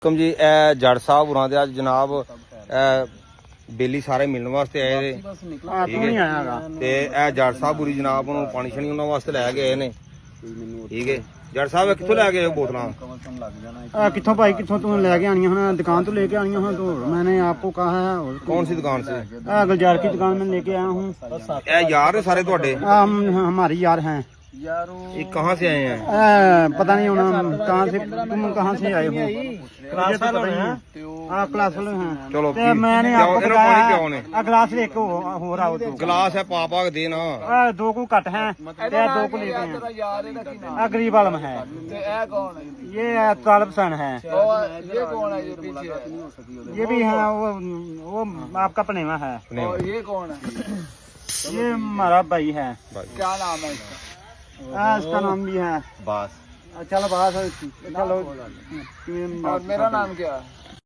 ਜੀ ਇਹ ਜੱਟ ਸਾਹਿਬ ਹੋਰਾਂ ਦੇ ਅੱਜ ਜਨਾਬ ਬੇਲੀ ਸਾਰੇ ਮਿਲਣ ਵਾਸਤੇ ਆਏ ਨੇ। ਠੀਕ ਹੈ ਤੇ ਇਹ ਜੱਟ ਸਾਹਿਬ ਪੂਰੀ ਜਨਾਬ ਨੂੰ ਪਾਣੀ ਛਣੀ ਉਹਨਾਂ ਵਾਸਤੇ ਲੈ ਕੇ ਆਏ ਨੇ। ਠੀਕ ਹੈ ਜੱਟ ਸਾਹਿਬ ਕਿੱਥੋਂ ਲੈ ਕੇ ਆਏ बोतल? कितों भाई कितों तू लेके आनी है? दुकान तो लेके आनी है। तो मैंने आपको कहा है। कौन सी दुकान से? गुलजार की दुकान में लेके आया हूँ। यार है सारे थोड़े? हमारी यार हैं। ये कहाँ से आए हैं? पता नहीं होना कहाँ से, तुम कहाँ से आए हो? क्लास वाले हैं। चलो मैंने आपको गिलास लेके हो रहा हो। गिलास है पापा के देना। 2 को कट है, 2 को लेके हैं। गरीब आलम है। ये तालब सन है। ये भी है वो आपका पनेवा है। ये कौन है? ये हमारा भाई है। क्या नाम है इसका? इसका नाम भी है बास। चलो बात चलो। और मेरा नाम क्या है?